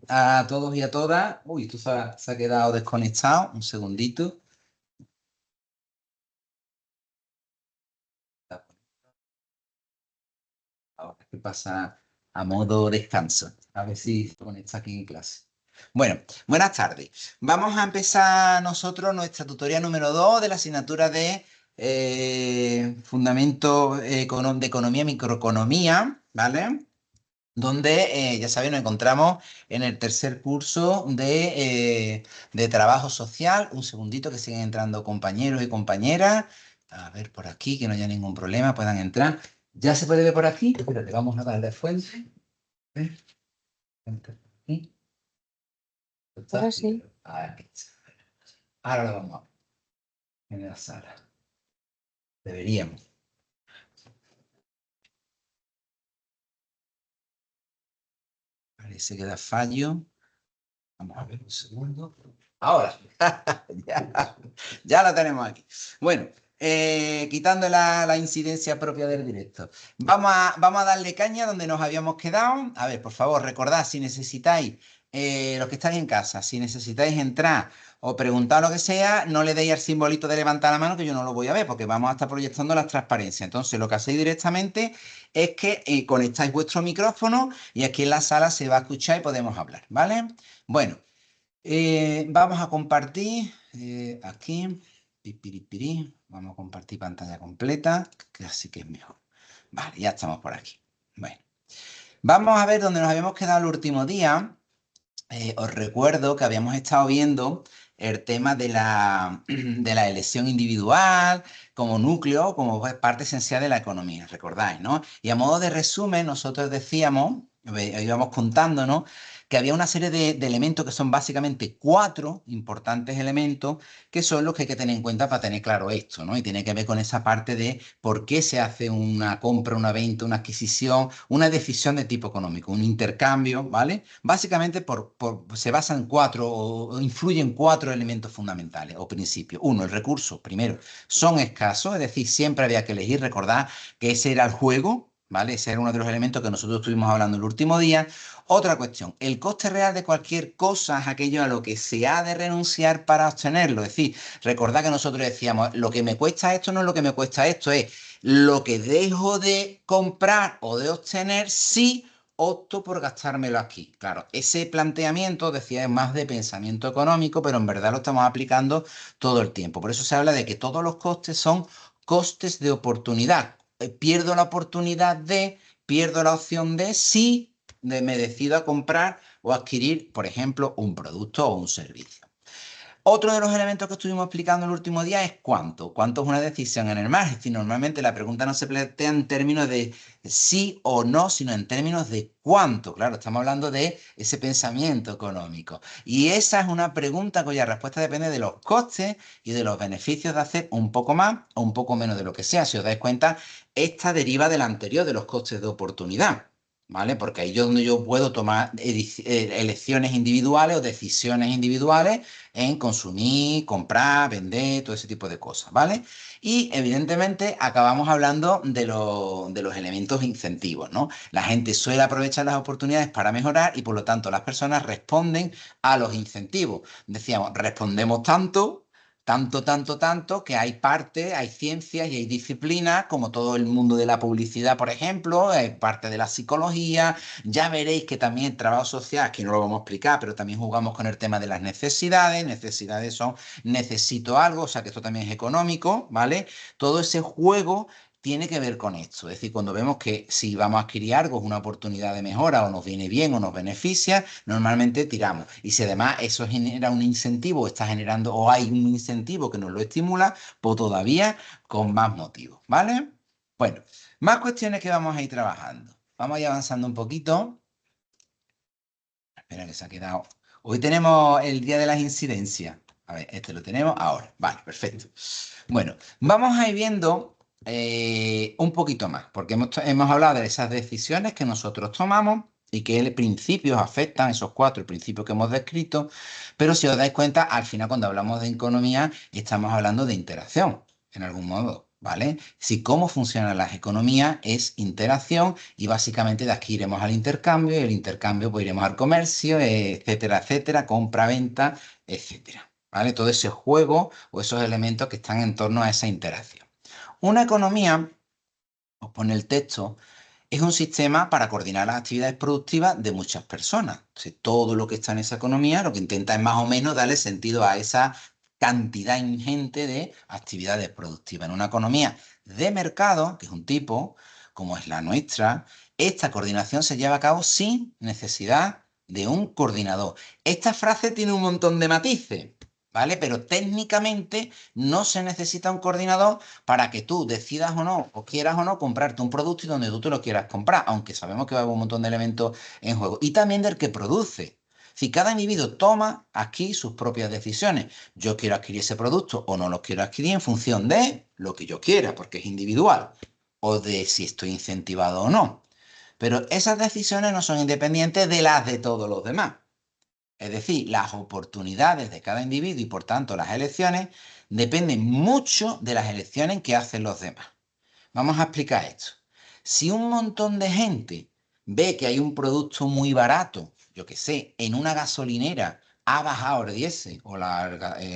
a todos y a todas. Uy, esto se ha quedado desconectado. Un segundito. Ahora que pasa a modo descanso. A ver si se conecta aquí en clase. Bueno, buenas tardes. Vamos a empezar nosotros nuestra tutoría número 2 de la asignatura de Fundamentos de Economía y Microeconomía, ¿vale? Donde, ya sabéis, nos encontramos en el tercer curso de trabajo social. Un segundito que siguen entrando compañeros y compañeras. A ver por aquí, que no haya ningún problema, puedan entrar. ¿Ya se puede ver por aquí? Espérate, vamos a darle fuente. A ver, entra por aquí. ¿Está? Ahora Sí, sí. aquí está. Ahora lo vamos a ver en la sala. Deberíamos. Parece que da fallo. Vamos a ver un segundo. Ahora, ya la tenemos aquí. Bueno, quitando la incidencia propia del directo. Vamos a darle caña donde nos habíamos quedado. A ver, por favor, recordad, si necesitáis, los que estáis en casa, si necesitáis entrar o preguntar lo que sea, no le deis al simbolito de levantar la mano, que yo no lo voy a ver, porque vamos a estar proyectando las transparencias. Entonces, lo que hacéis directamente es que conectáis vuestro micrófono y aquí en la sala se va a escuchar y podemos hablar, ¿vale? Bueno, vamos a compartir aquí. Pipiripiri. Vamos a compartir pantalla completa, que así que es mejor. Vale, ya estamos por aquí. Bueno, vamos a ver dónde nos habíamos quedado el último día. Os recuerdo que habíamos estado viendo el tema de la elección individual como núcleo, como parte esencial de la economía, recordáis, ¿no? Y a modo de resumen, nosotros decíamos, íbamos contándonos, que había una serie de elementos que son básicamente 4 importantes elementos que son los que hay que tener en cuenta para tener claro esto, ¿no? Y tiene que ver con esa parte de por qué se hace una compra, una venta, una adquisición, una decisión de tipo económico, un intercambio, ¿vale? Básicamente se basa en 4 o influyen 4 elementos fundamentales o principios. Uno, el recurso, primero, son escasos, es decir, siempre había que elegir, recordad que ese era el juego, ¿vale? Ese era uno de los elementos que nosotros estuvimos hablando el último día. Otra cuestión, el coste real de cualquier cosa es aquello a lo que se ha de renunciar para obtenerlo. Es decir, recordad que nosotros decíamos, lo que me cuesta esto no es lo que me cuesta esto, es lo que dejo de comprar o de obtener si opto por gastármelo aquí. Claro, ese planteamiento, decía, es más de pensamiento económico, pero en verdad lo estamos aplicando todo el tiempo. Por eso se habla de que todos los costes son costes de oportunidad. Pierdo la oportunidad de, pierdo la opción de si me decido a comprar o adquirir, por ejemplo, un producto o un servicio. Otro de los elementos que estuvimos explicando el último día es cuánto. Cuánto es una decisión en el mar. Es decir, normalmente la pregunta no se plantea en términos de sí o no, sino en términos de cuánto. Claro, estamos hablando de ese pensamiento económico. Y esa es una pregunta cuya respuesta depende de los costes y de los beneficios de hacer un poco más o un poco menos de lo que sea. Si os dais cuenta, esta deriva del anterior, de los costes de oportunidad. ¿Vale? Porque ahí es donde yo puedo tomar elecciones individuales o decisiones individuales en consumir, comprar, vender, todo ese tipo de cosas, ¿vale? Y evidentemente acabamos hablando de los elementos incentivos, ¿no? La gente suele aprovechar las oportunidades para mejorar y por lo tanto las personas responden a los incentivos. Decíamos, respondemos tanto, que hay parte, hay ciencias y hay disciplinas, como todo el mundo de la publicidad, por ejemplo, hay parte de la psicología. Ya veréis que también el trabajo social, que no lo vamos a explicar, pero también jugamos con el tema de las necesidades. Necesidades son necesito algo, o sea que esto también es económico, ¿vale? Todo ese juego tiene que ver con esto. Es decir, cuando vemos que si vamos a adquirir algo es una oportunidad de mejora o nos viene bien o nos beneficia, normalmente tiramos. Y si además eso genera un incentivo, está generando o hay un incentivo que nos lo estimula, pues todavía con más motivo, ¿vale? Bueno, más cuestiones que vamos a ir trabajando. Vamos a ir avanzando un poquito. Espera que se ha quedado. Hoy tenemos el día de las incidencias. A ver, este lo tenemos ahora. Vale, perfecto. Bueno, vamos a ir viendo un poquito más, porque hemos hablado de esas decisiones que nosotros tomamos y qué principios afectan esos 4 principios que hemos descrito, pero si os dais cuenta, al final cuando hablamos de economía estamos hablando de interacción, en algún modo. ¿vale? Si cómo funcionan las economías es interacción y básicamente de aquí iremos al intercambio y el intercambio pues iremos al comercio, etcétera, compra-venta, etcétera, ¿vale? Todo ese juego o esos elementos que están en torno a esa interacción. Una economía, os pone el texto, es un sistema para coordinar las actividades productivas de muchas personas. Entonces, todo lo que está en esa economía lo que intenta es más o menos darle sentido a esa cantidad ingente de actividades productivas. En una economía de mercado, que es un tipo, como es la nuestra, esta coordinación se lleva a cabo sin necesidad de un coordinador. Esta frase tiene un montón de matices, ¿vale? Pero técnicamente no se necesita un coordinador para que tú decidas o no, o quieras o no, comprarte un producto y donde tú te lo quieras comprar, aunque sabemos que va a haber un montón de elementos en juego. Y también del que produce. Si cada individuo toma aquí sus propias decisiones, yo quiero adquirir ese producto o no lo quiero adquirir en función de lo que yo quiera, porque es individual, o de si estoy incentivado o no. Pero esas decisiones no son independientes de las de todos los demás. Es decir, las oportunidades de cada individuo y por tanto las elecciones dependen mucho de las elecciones que hacen los demás. Vamos a explicar esto. Si un montón de gente ve que hay un producto muy barato, yo qué sé, en una gasolinera ha bajado el diésel o la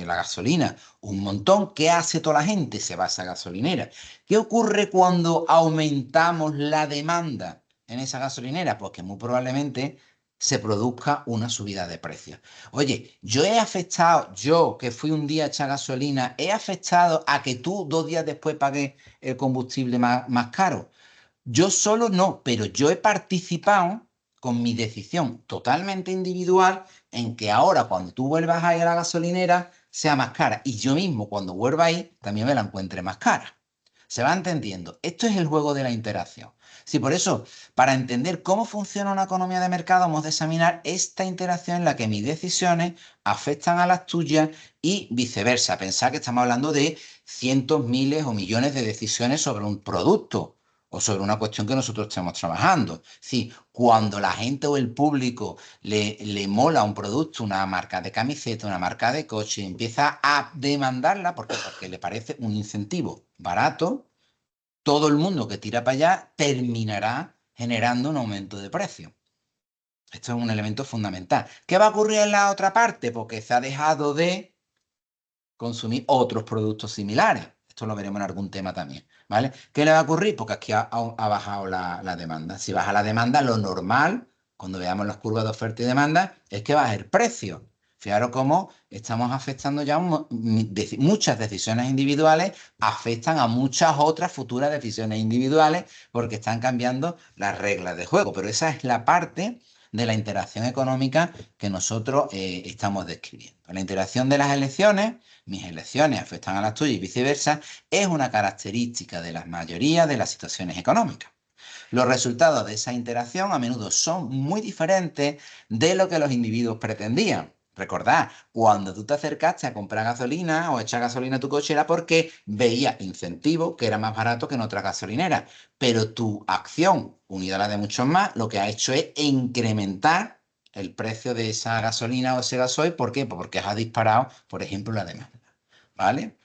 gasolina un montón, ¿qué hace toda la gente? Se va a esa gasolinera. ¿Qué ocurre cuando aumentamos la demanda en esa gasolinera? Pues que muy probablemente se produzca una subida de precios. Oye, yo que fui un día a echar gasolina, he afectado a que tú 2 días después pagues el combustible más caro. Yo solo no, pero yo he participado con mi decisión totalmente individual en que ahora cuando tú vuelvas a ir a la gasolinera sea más cara y yo mismo cuando vuelva a ir también me la encuentre más cara. ¿Se va entendiendo? Esto es el juego de la interacción. Sí, por eso, para entender cómo funciona una economía de mercado, vamos a examinar esta interacción en la que mis decisiones afectan a las tuyas y viceversa. Pensar que estamos hablando de cientos, miles o millones de decisiones sobre un producto o sobre una cuestión que nosotros estamos trabajando. Sí, cuando la gente o el público le mola un producto, una marca de camiseta, una marca de coche, empieza a demandarla porque le parece un incentivo barato, todo el mundo que tira para allá terminará generando un aumento de precio. Esto es un elemento fundamental. ¿Qué va a ocurrir en la otra parte? Porque se ha dejado de consumir otros productos similares. Esto lo veremos en algún tema también, ¿vale? ¿Qué le va a ocurrir? Porque aquí ha bajado la demanda. Si baja la demanda, lo normal, cuando veamos las curvas de oferta y demanda, es que baje el precio. Fijaros cómo estamos afectando ya muchas decisiones individuales, afectan a muchas otras futuras decisiones individuales porque están cambiando las reglas de juego. Pero esa es la parte de la interacción económica que nosotros estamos describiendo. La interacción de las elecciones, mis elecciones afectan a las tuyas y viceversa, es una característica de la mayoría de las situaciones económicas. Los resultados de esa interacción a menudo son muy diferentes de lo que los individuos pretendían. Recordad, cuando tú te acercaste a comprar gasolina o echar gasolina a tu coche era porque veías incentivo que era más barato que en otras gasolineras, pero tu acción, unida a la de muchos más, lo que ha hecho es incrementar el precio de esa gasolina o ese gasoil. ¿Por qué? Pues porque ha disparado, por ejemplo, la demanda. ¿Vale?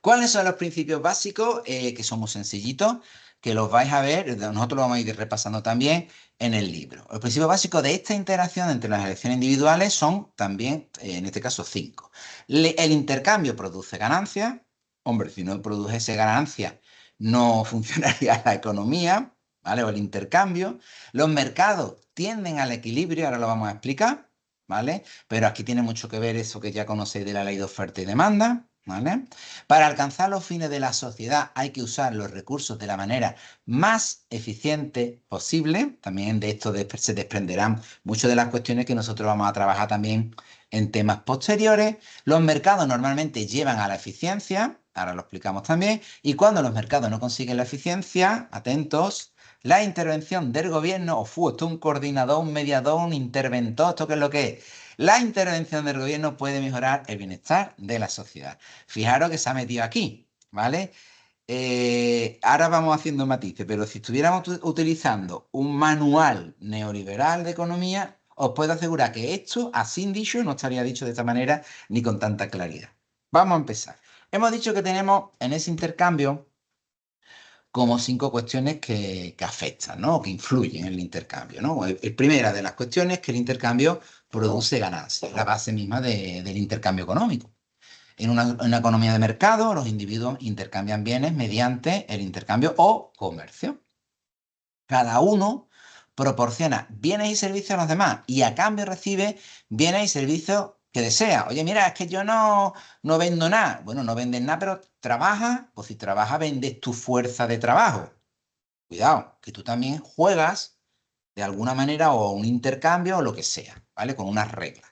¿Cuáles son los principios básicos? Que son muy sencillitos, que los vais a ver, nosotros lo vamos a ir repasando también en el libro. Los principios básicos de esta interacción entre las elecciones individuales son también, en este caso, 5. El intercambio produce ganancias. Hombre, si no produjese ganancias, no funcionaría la economía, ¿vale? O el intercambio. Los mercados tienden al equilibrio, ahora lo vamos a explicar, ¿vale? Pero aquí tiene mucho que ver eso que ya conocéis de la ley de oferta y demanda, ¿vale? Para alcanzar los fines de la sociedad hay que usar los recursos de la manera más eficiente posible. También de esto se desprenderán muchas de las cuestiones que nosotros vamos a trabajar también en temas posteriores. Los mercados normalmente llevan a la eficiencia, ahora lo explicamos también, y cuando los mercados no consiguen la eficiencia, atentos, la intervención del gobierno, esto es un coordinador, un mediador, un interventor, ¿esto qué es lo que es? La intervención del gobierno puede mejorar el bienestar de la sociedad. Fijaros que se ha metido aquí, ¿vale? Ahora vamos haciendo matices, pero si estuviéramos utilizando un manual neoliberal de economía, os puedo asegurar que esto, así dicho, no estaría dicho de esta manera ni con tanta claridad. Vamos a empezar. Hemos dicho que tenemos en ese intercambio como 5 cuestiones que afectan, ¿no? Que influyen en el intercambio, ¿no? Primera de las cuestiones es que el intercambio produce ganancias, la base misma del intercambio económico. En una economía de mercado, los individuos intercambian bienes mediante el intercambio o comercio. Cada uno proporciona bienes y servicios a los demás y a cambio recibe bienes y servicios que desea. Oye, mira, es que yo no vendo nada. Bueno, no vendes nada, pero trabajas, pues si trabajas, vendes tu fuerza de trabajo. Cuidado, que tú también juegas de alguna manera o un intercambio o lo que sea, ¿vale? Con unas reglas.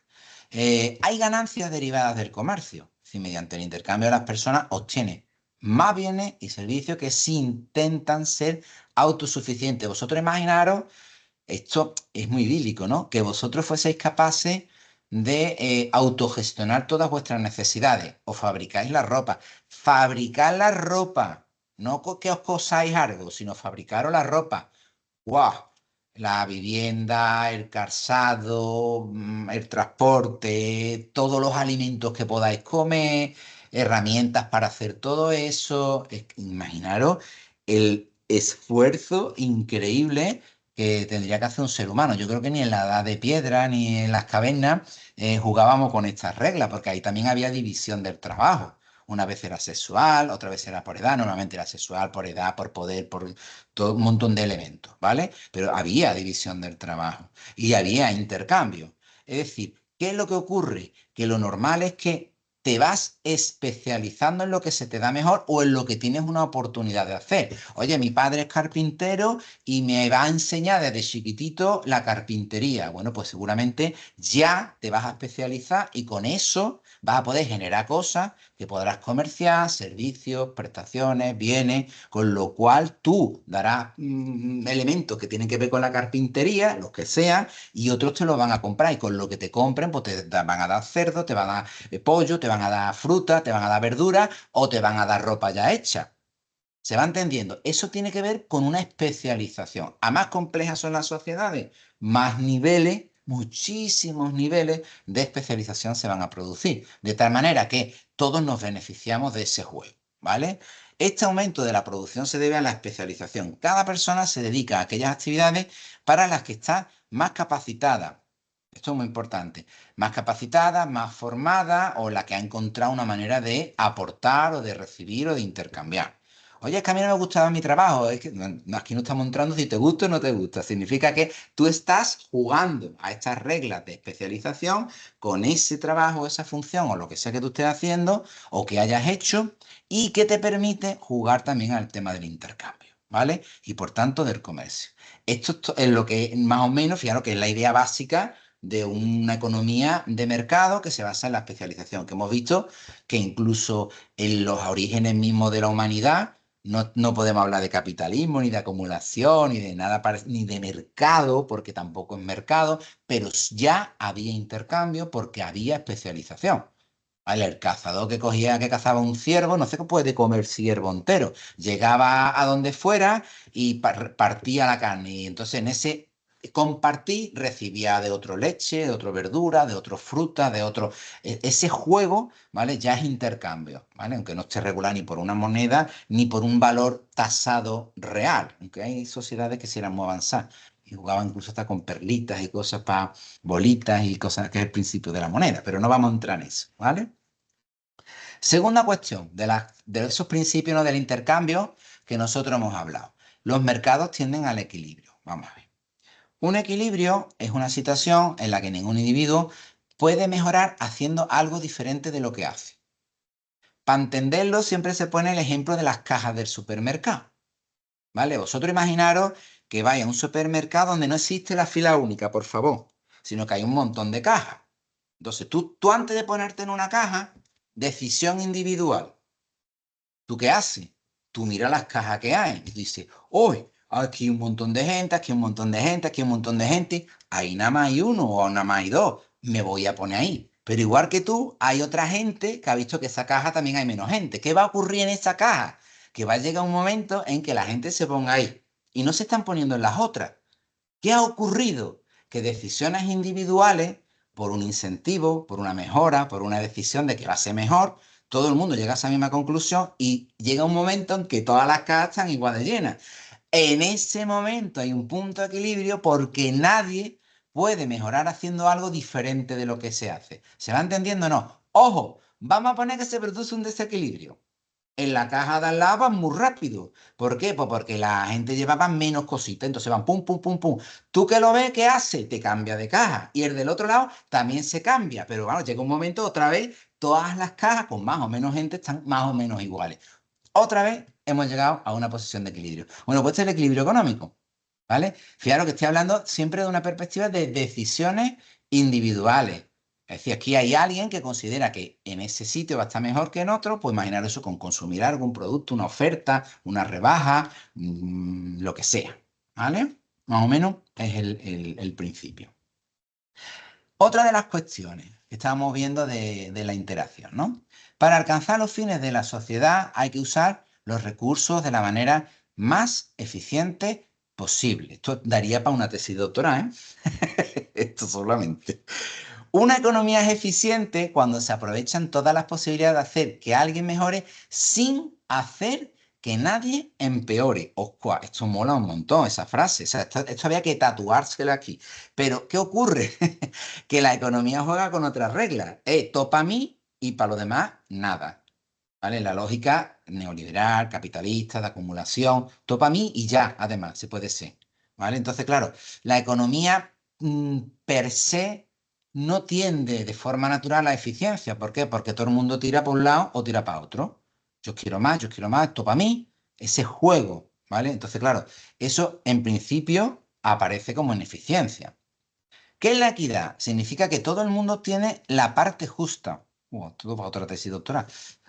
Hay ganancias derivadas del comercio. Si mediante el intercambio las personas obtienen más bienes y servicios que si intentan ser autosuficientes. Vosotros imaginaros, esto es muy idílico, ¿no? Que vosotros fueseis capaces de autogestionar todas vuestras necesidades. Os fabricáis la ropa. Fabricar la ropa. No que os cosáis algo, sino fabricaros la ropa. ¡Guau! La vivienda, el calzado, el transporte, todos los alimentos que podáis comer, herramientas para hacer todo eso. Imaginaros el esfuerzo increíble que tendría que hacer un ser humano. Yo creo que ni en la edad de piedra ni en las cavernas jugábamos con estas reglas, porque ahí también había división del trabajo. Una vez era sexual, otra vez era por edad, normalmente era sexual, por edad, por poder, por todo un montón de elementos, ¿vale? Pero había división del trabajo y había intercambio. Es decir, ¿qué es lo que ocurre? Que lo normal es que te vas especializando en lo que se te da mejor o en lo que tienes una oportunidad de hacer. Oye, mi padre es carpintero y me va a enseñar desde chiquitito la carpintería. Bueno, pues seguramente ya te vas a especializar y con eso vas a poder generar cosas que podrás comerciar, servicios, prestaciones, bienes, con lo cual tú darás elementos que tienen que ver con la carpintería, los que sean, y otros te los van a comprar y con lo que te compren, pues van a dar cerdo, te van a dar pollo, te van a dar fruta, te van a dar verdura o te van a dar ropa ya hecha. ¿Se va entendiendo? Eso tiene que ver con una especialización. A más complejas son las sociedades, más niveles, muchísimos niveles de especialización se van a producir. De tal manera que todos nos beneficiamos de ese juego, ¿vale? Este aumento de la producción se debe a la especialización. Cada persona se dedica a aquellas actividades para las que está más capacitada. Esto es muy importante. Más capacitada, más formada o la que ha encontrado una manera de aportar o de recibir o de intercambiar. Oye, es que a mí no me gustaba mi trabajo. Es que aquí no estamos entrando si te gusta o no te gusta. Significa que tú estás jugando a estas reglas de especialización con ese trabajo, esa función o lo que sea que tú estés haciendo o que hayas hecho y que te permite jugar también al tema del intercambio, ¿vale? Y por tanto del comercio. Esto es lo que más o menos, fijaros que es la idea básica de una economía de mercado que se basa en la especialización, que hemos visto que incluso en los orígenes mismos de la humanidad no podemos hablar de capitalismo, ni de acumulación, ni de nada, ni de mercado, porque tampoco es mercado, pero ya había intercambio porque había especialización. ¿Vale? El cazador que cazaba un ciervo, no se puede comer ciervo entero. Llegaba a donde fuera y partía la carne. Y entonces en ese compartir recibía de otro leche, de otro verdura, de otro fruta, de otro. Ese juego, ¿vale? Ya es intercambio, ¿vale? Aunque no esté regulado ni por una moneda ni por un valor tasado real. Aunque hay sociedades que se eran muy avanzadas y jugaban incluso hasta con perlitas y cosas para bolitas y cosas que es el principio de la moneda, pero no vamos a entrar en eso, ¿vale? Segunda cuestión, de esos principios, ¿no?, del intercambio que nosotros hemos hablado. Los mercados tienden al equilibrio. Vamos a ver. Un equilibrio es una situación en la que ningún individuo puede mejorar haciendo algo diferente de lo que hace. Para entenderlo, siempre se pone el ejemplo de las cajas del supermercado. ¿Vale? Vosotros imaginaros que vais a un supermercado donde no existe la fila única, por favor, sino que hay un montón de cajas. Entonces, tú antes de ponerte en una caja, decisión individual. ¿Tú qué haces? Tú miras las cajas que hay y dices, hoy aquí un montón de gente, aquí un montón de gente, aquí un montón de gente. Ahí nada más hay uno o nada más hay dos. Me voy a poner ahí. Pero igual que tú, hay otra gente que ha visto que esa caja también hay menos gente. ¿Qué va a ocurrir en esa caja? Que va a llegar un momento en que la gente se ponga ahí y no se están poniendo en las otras. ¿Qué ha ocurrido? Que decisiones individuales, por un incentivo, por una mejora, por una decisión de que va a ser mejor, todo el mundo llega a esa misma conclusión y llega un momento en que todas las cajas están igual de llenas. En ese momento hay un punto de equilibrio porque nadie puede mejorar haciendo algo diferente de lo que se hace. ¿Se va entendiendo o no? Ojo, vamos a poner que se produce un desequilibrio. En la caja de al lado van muy rápido. ¿Por qué? Pues porque la gente llevaba menos cositas, entonces van pum, pum, pum, pum. Tú que lo ves, ¿qué hace? Te cambia de caja. Y el del otro lado también se cambia, pero bueno, llega un momento otra vez, todas las cajas con más o menos gente están más o menos iguales. Otra vez hemos llegado a una posición de equilibrio. Bueno, pues este es el equilibrio económico, ¿vale? Fijaros que estoy hablando siempre de una perspectiva de decisiones individuales. Es decir, aquí hay alguien que considera que en ese sitio va a estar mejor que en otro, pues imaginar eso con consumir algún producto, una oferta, una rebaja, lo que sea, ¿vale? Más o menos es el principio. Otra de las cuestiones que estábamos viendo de la interacción, ¿no? Para alcanzar los fines de la sociedad hay que usar los recursos de la manera más eficiente posible. Esto daría para una tesis doctoral, ¿eh? Esto solamente. Una economía es eficiente cuando se aprovechan todas las posibilidades de hacer que alguien mejore sin hacer que nadie empeore. Oscua, esto mola un montón, esa frase. O sea, esto había que tatuárselo aquí. Pero, ¿qué ocurre? Que la economía juega con otras reglas. Todo para mí y para los demás, nada. ¿Vale? La lógica neoliberal, capitalista, de acumulación, todo para mí y ya, además, se puede ser. ¿Vale? Entonces, claro, la economía per se no tiende de forma natural a la eficiencia. ¿Por qué? Porque todo el mundo tira para un lado o tira para otro. Yo quiero más, esto para mí, ese juego, ¿vale? Entonces, claro, eso en principio aparece como ineficiencia. ¿Qué es la equidad? Significa que todo el mundo tiene la parte justa. Todo para otra tesis doctoral.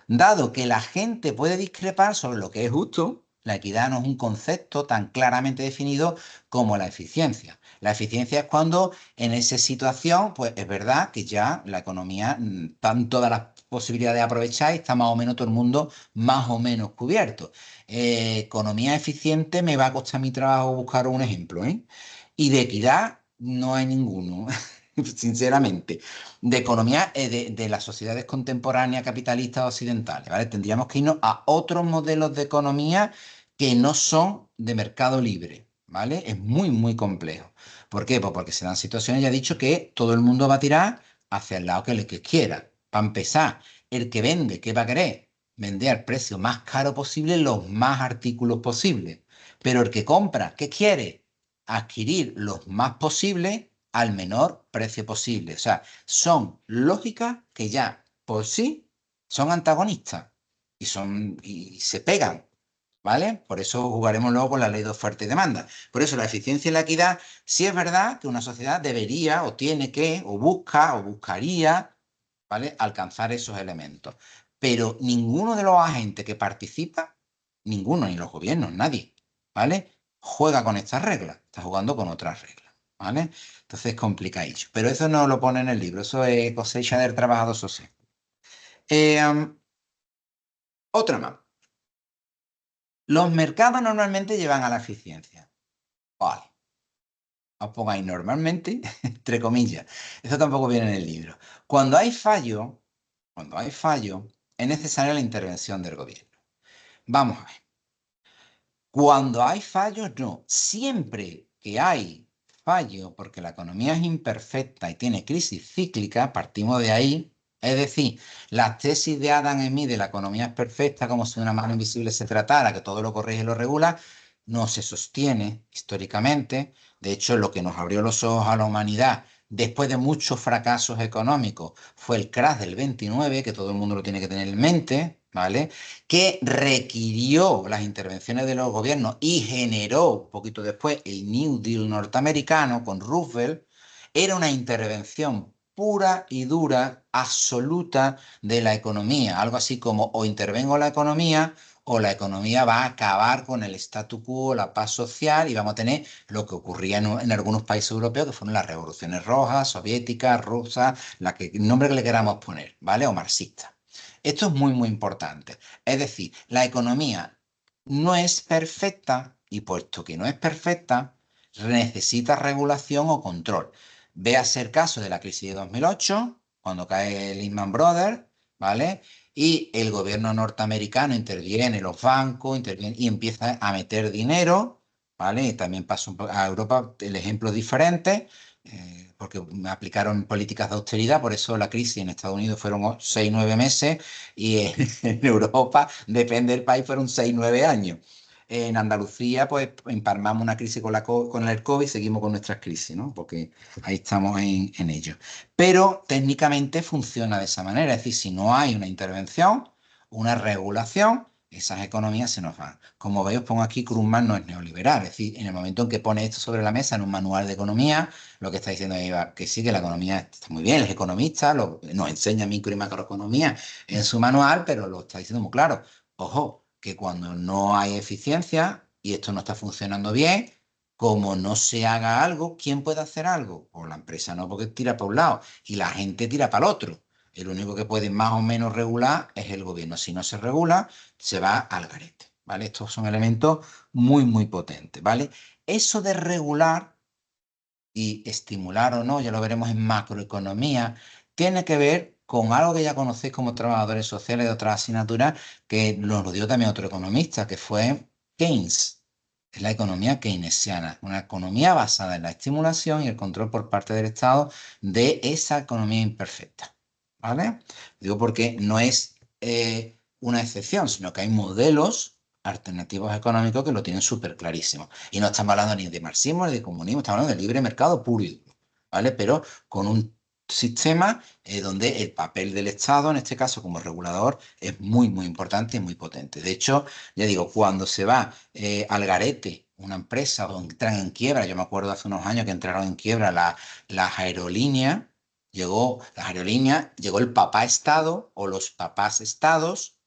Dado que la gente puede discrepar sobre lo que es justo, la equidad no es un concepto tan claramente definido como la eficiencia. La eficiencia es cuando en esa situación, pues es verdad que ya la economía están todas las posibilidades de aprovechar y está más o menos todo el mundo más o menos cubierto. Economía eficiente me va a costar mi trabajo buscar un ejemplo, ¿eh? Y de equidad no hay ninguno, sinceramente. De economía de las sociedades contemporáneas capitalistas occidentales, ¿vale? Tendríamos que irnos a otros modelos de economía que no son de mercado libre, ¿vale? Es muy, muy complejo. ¿Por qué? Pues porque se dan situaciones, ya he dicho, que todo el mundo va a tirar hacia el lado que quiera. Para empezar, el que vende, ¿qué va a querer? Vender al precio más caro posible los más artículos posibles. Pero el que compra, ¿qué quiere? Adquirir los más posibles al menor precio posible. O sea, son lógicas que ya por sí son antagonistas y se pegan, ¿vale? Por eso jugaremos luego con la ley de oferta y demanda. Por eso la eficiencia y la equidad, sí es verdad que una sociedad debería o tiene que o busca o buscaría, ¿vale? Alcanzar esos elementos. Pero ninguno de los agentes que participa, ninguno, ni los gobiernos, nadie, ¿vale? Juega con estas reglas, está jugando con otras reglas, ¿vale? Entonces es complicadillo. Pero eso no lo pone en el libro, eso es cosecha del trabajador social. Eh, um, Otra más. Los mercados normalmente llevan a la eficiencia. Vale. Os pongáis normalmente, entre comillas. Eso tampoco viene en el libro. Cuando hay fallo, es necesaria la intervención del gobierno. Vamos a ver. Cuando hay fallos, no. Siempre que hay fallo, porque la economía es imperfecta y tiene crisis cíclica, partimos de ahí. Es decir, las tesis de Adam Smith de la economía es perfecta, como si de una mano invisible se tratara, que todo lo corrige y lo regula, no se sostiene históricamente. De hecho, lo que nos abrió los ojos a la humanidad después de muchos fracasos económicos fue el crash del 29, que todo el mundo lo tiene que tener en mente, ¿vale? Que requirió las intervenciones de los gobiernos y generó un poquito después el New Deal norteamericano con Roosevelt, era una intervención pura y dura, absoluta de la economía. Algo así como o intervengo la economía o la economía va a acabar con el statu quo, la paz social y vamos a tener lo que ocurría en algunos países europeos que fueron las revoluciones rojas, soviéticas, rusas, el nombre que le queramos poner, ¿vale? O marxista. Esto es muy, muy importante. Es decir, la economía no es perfecta y puesto que no es perfecta, necesita regulación o control. Véase el caso de la crisis de 2008, cuando cae Lehman Brothers, ¿vale? Y el gobierno norteamericano interviene, los bancos intervienen y empieza a meter dinero, ¿vale? También pasó a Europa el ejemplo es diferente, porque aplicaron políticas de austeridad, por eso la crisis en Estados Unidos fueron 6, 9 meses y en Europa, depende del país, fueron 6, 9 años. En Andalucía, pues empalmamos una crisis con el COVID y seguimos con nuestras crisis, ¿no? Porque ahí estamos en ello. Pero técnicamente funciona de esa manera. Es decir, si no hay una intervención, una regulación, esas economías se nos van. Como veis, os pongo aquí, Krugman no es neoliberal. Es decir, en el momento en que pone esto sobre la mesa en un manual de economía, lo que está diciendo es que sí, que la economía está muy bien, los economistas nos enseña micro y macroeconomía en su manual, pero lo está diciendo muy claro. Ojo, que cuando no hay eficiencia y esto no está funcionando bien, como no se haga algo, ¿quién puede hacer algo? Pues la empresa no, porque tira para un lado y la gente tira para el otro. El único que puede más o menos regular es el gobierno. Si no se regula, se va al garete, ¿vale? Estos son elementos muy, muy potentes, ¿vale? Eso de regular y estimular o no, ya lo veremos en macroeconomía, tiene que ver con algo que ya conocéis como trabajadores sociales de otras asignaturas, que nos lo dio también otro economista, que fue Keynes. Es la economía keynesiana, una economía basada en la estimulación y el control por parte del Estado de esa economía imperfecta. ¿Vale? Digo porque no es una excepción, sino que hay modelos alternativos económicos que lo tienen súper clarísimo. Y no estamos hablando ni de marxismo ni de comunismo, estamos hablando de libre mercado puro y duro, ¿vale? Pero con un sistema donde el papel del Estado, en este caso como regulador, es muy, muy importante y muy potente. De hecho, ya digo, cuando se va al garete una empresa o entran en quiebra, yo me acuerdo hace unos años que entraron en quiebra las aerolíneas, llegó el papá Estado o los papás Estados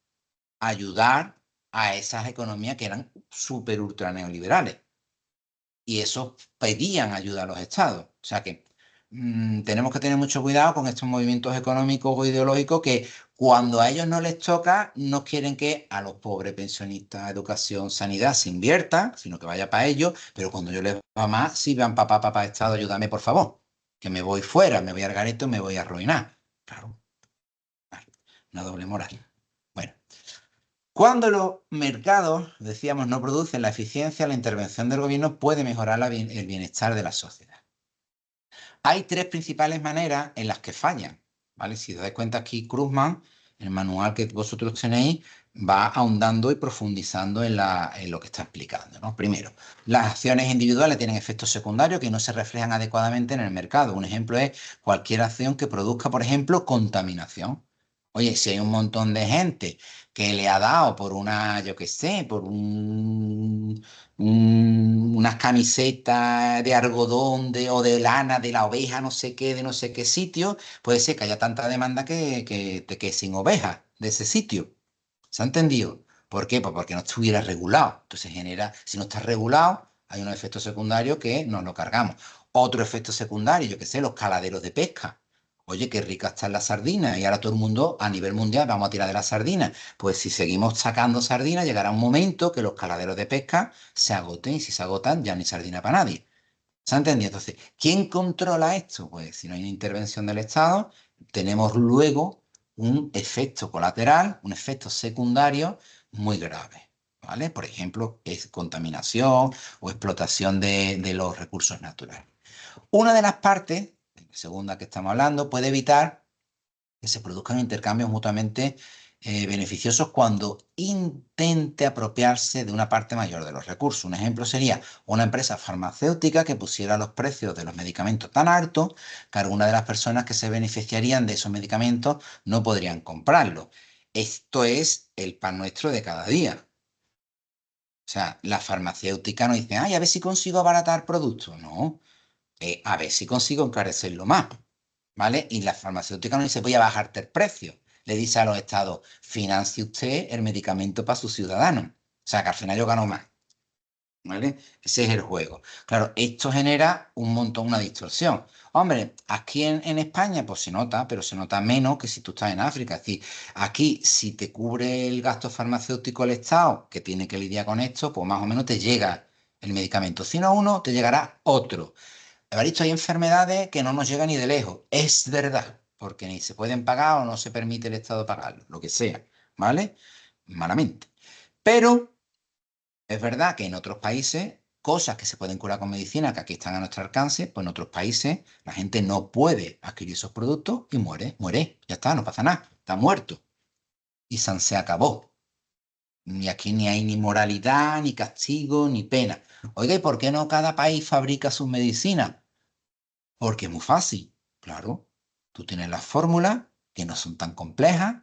a ayudar a esas economías que eran súper ultra neoliberales y esos pedían ayuda a los estados. O sea que tenemos que tener mucho cuidado con estos movimientos económicos o ideológicos que cuando a ellos no les toca, no quieren que a los pobres pensionistas, educación, sanidad se invierta, sino que vaya para ellos, pero cuando yo les va más, sí van papá, papá, Estado, ayúdame por favor, que me voy fuera, me voy al garete, me voy a arruinar. Claro, una doble moral. Bueno. Cuando los mercados, decíamos, no producen la eficiencia, la intervención del gobierno puede mejorar el bienestar de la sociedad. Hay tres principales maneras en las que fallan, ¿vale? Si os dais cuenta aquí, Krugman, el manual que vosotros tenéis, va ahondando y profundizando en lo que está explicando, ¿no? Primero, las acciones individuales tienen efectos secundarios que no se reflejan adecuadamente en el mercado. Un ejemplo es cualquier acción que produzca, por ejemplo, contaminación. Oye, si hay un montón de gente que le ha dado por una, yo qué sé, por unas camisetas de algodón o de lana de la oveja, no sé qué, de no sé qué sitio, puede ser que haya tanta demanda que sin ovejas de ese sitio. ¿Se ha entendido? ¿Por qué? Pues porque no estuviera regulado. Entonces genera, si no está regulado, hay unos efectos secundarios que nos lo cargamos. Otro efecto secundario, yo qué sé, los caladeros de pesca. Oye, qué rica está la sardina y ahora todo el mundo a nivel mundial vamos a tirar de la sardina. Pues si seguimos sacando sardina, llegará un momento que los caladeros de pesca se agoten y si se agotan ya ni sardina para nadie. ¿Se ha entendido? Entonces, ¿quién controla esto? Pues si no hay una intervención del Estado, tenemos luego un efecto colateral, un efecto secundario muy grave. ¿Vale? Por ejemplo, es contaminación o explotación de los recursos naturales. Una de las partes, la segunda que estamos hablando, puede evitar que se produzcan intercambios mutuamente beneficiosos cuando intente apropiarse de una parte mayor de los recursos. Un ejemplo sería una empresa farmacéutica que pusiera los precios de los medicamentos tan altos que algunas de las personas que se beneficiarían de esos medicamentos no podrían comprarlos. Esto es el pan nuestro de cada día. O sea, la farmacéutica no dice, ay, a ver si consigo abaratar productos. No, a ver si consigo encarecerlo más. ¿Vale? Y la farmacéutica no dice, voy a bajarte el precio. Le dice a los estados, financie usted el medicamento para sus ciudadanos. O sea, que al final yo gano más. ¿Vale? Ese es el juego. Claro, esto genera un montón, una distorsión. Hombre, aquí en España, pues se nota, pero se nota menos que si tú estás en África. Es decir, aquí, si te cubre el gasto farmacéutico el Estado, que tiene que lidiar con esto, pues más o menos te llega el medicamento. Si no uno, te llegará otro. Haber dicho, hay enfermedades que no nos llegan ni de lejos. Es verdad. porque ni se pueden pagar o no se permite el Estado pagarlo, lo que sea, ¿vale? Malamente. Pero es verdad que en otros países, cosas que se pueden curar con medicina, que aquí están a nuestro alcance, pues en otros países la gente no puede adquirir esos productos y muere, ya está, no pasa nada, está muerto. Y se acabó. Ni aquí ni hay ni moralidad, ni castigo, ni pena. Oiga, ¿y por qué no cada país fabrica sus medicinas? Porque es muy fácil. Claro, tú tienes las fórmulas que no son tan complejas.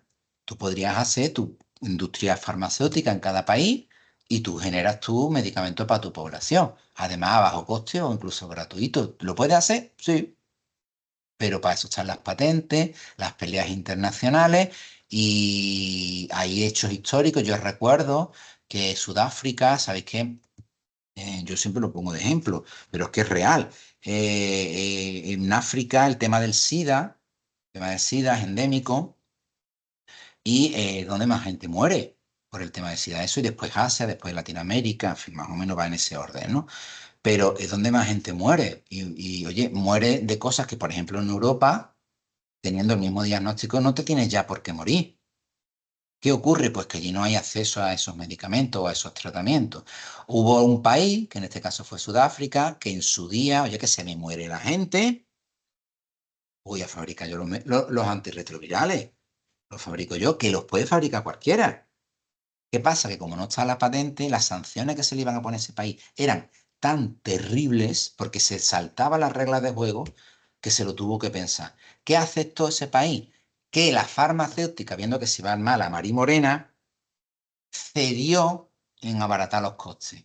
Tú podrías hacer tu industria farmacéutica en cada país y tú generas tu medicamento para tu población. Además, a bajo coste o incluso gratuito. ¿Lo puedes hacer? Sí. Pero para eso están las patentes, las peleas internacionales y hay hechos históricos. Yo recuerdo que Sudáfrica, ¿sabéis qué? Yo siempre lo pongo de ejemplo, pero es que es real. En África el tema del SIDA es endémico y donde más gente muere por el tema del SIDA. Eso y después Asia, después Latinoamérica, en fin, más o menos va en ese orden, ¿no? Pero es donde más gente muere. Oye, muere de cosas que, por ejemplo, en Europa, teniendo el mismo diagnóstico, no te tienes ya por qué morir. ¿Qué ocurre? Pues que allí no hay acceso a esos medicamentos o a esos tratamientos. Hubo un país, que en este caso fue Sudáfrica, que en su día, oye, que se me muere la gente, voy a fabricar yo los antirretrovirales, los fabrico yo, que los puede fabricar cualquiera. ¿Qué pasa? Que como no está la patente, las sanciones que se le iban a poner a ese país eran tan terribles porque se saltaba las reglas de juego que se lo tuvo que pensar. ¿Qué aceptó ese país? Que la farmacéutica, viendo que se iban mal a Mari Morena, cedió en abaratar los costes.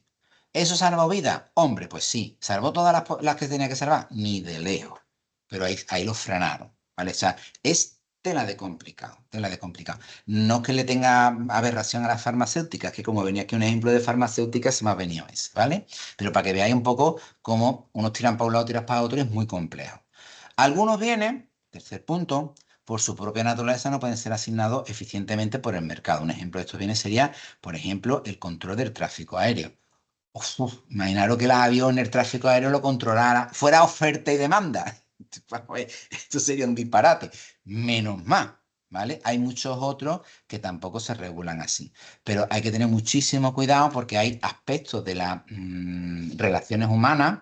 ¿Eso salvó vidas? Hombre, pues sí. ¿Salvó todas las que tenía que salvar? Ni de lejos. Pero ahí lo frenaron, ¿vale? O sea, es tela de complicado, tela de complicado. No es que le tenga aberración a las farmacéuticas, que como venía aquí un ejemplo de farmacéuticas, se me ha venido ese, ¿vale? Pero para que veáis un poco cómo unos tiran para un lado, tiran para otro, es muy complejo. Algunos vienen, tercer punto, por su propia naturaleza no pueden ser asignados eficientemente por el mercado. Un ejemplo de estos bienes sería, por ejemplo, el control del tráfico aéreo. Imaginaros que los aviones, el tráfico aéreo lo controlara, fuera oferta y demanda. Esto sería un disparate. Menos mal, ¿vale? Hay muchos otros que tampoco se regulan así. Pero hay que tener muchísimo cuidado porque hay aspectos de las relaciones humanas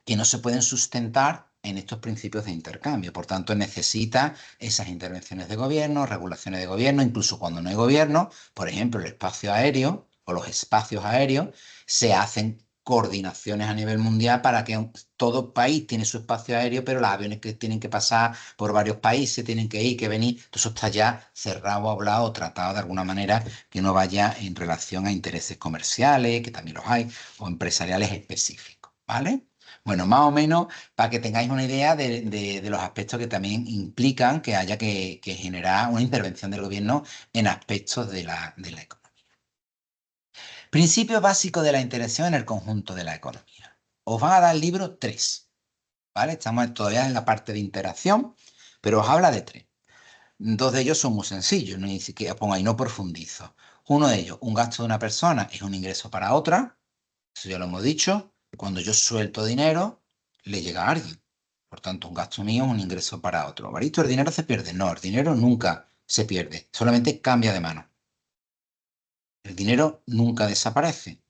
que no se pueden sustentar en estos principios de intercambio. Por tanto, necesita esas intervenciones de gobierno, regulaciones de gobierno, incluso cuando no hay gobierno, por ejemplo, el espacio aéreo o los espacios aéreos, se hacen coordinaciones a nivel mundial para que todo país tiene su espacio aéreo, pero los aviones que tienen que pasar por varios países, tienen que ir, que venir, todo eso está ya cerrado, hablado, tratado de alguna manera que no vaya en relación a intereses comerciales, que también los hay, o empresariales específicos, ¿vale? Bueno, más o menos para que tengáis una idea de los aspectos que también implican que haya que generar una intervención del gobierno en aspectos de la economía. Principio básico de la interacción en el conjunto de la economía. Os van a dar el libro 3, ¿vale? Estamos todavía en la parte de interacción, pero os habla de 3. Dos de ellos son muy sencillos, ni siquiera pongo ahí, no profundizo. Uno de ellos, un gasto de una persona es un ingreso para otra, eso ya lo hemos dicho. Cuando yo suelto dinero, le llega a alguien. Por tanto, un gasto mío es un ingreso para otro. ¿Varito, el dinero se pierde? No, el dinero nunca se pierde, solamente cambia de mano. El dinero nunca desaparece.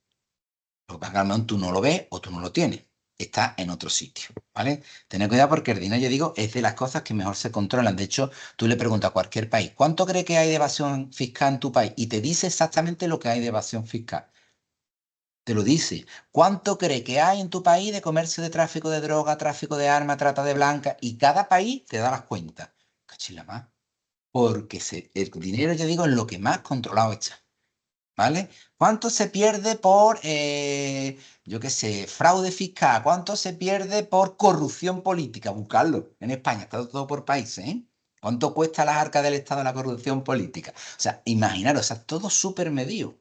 Lo que pasa es que a lo mejor tú no lo ves o tú no lo tienes. Está en otro sitio, ¿vale? Tened cuidado porque el dinero, yo digo, es de las cosas que mejor se controlan. De hecho, tú le preguntas a cualquier país, ¿cuánto cree que hay de evasión fiscal en tu país? Y te dice exactamente lo que hay de evasión fiscal. Te lo dice. ¿Cuánto cree que hay en tu país de comercio de tráfico de droga, tráfico de armas, trata de blancas? Y cada país te da las cuentas. Cachila más. Porque el dinero, yo digo, es lo que más controlado está. ¿Vale? ¿Cuánto se pierde por, yo qué sé, fraude fiscal? ¿Cuánto se pierde por corrupción política? Buscarlo. En España está todo por países, ¿eh? ¿Cuánto cuesta las arcas del Estado la corrupción política? O sea, imaginaros, o sea, todo súper medido.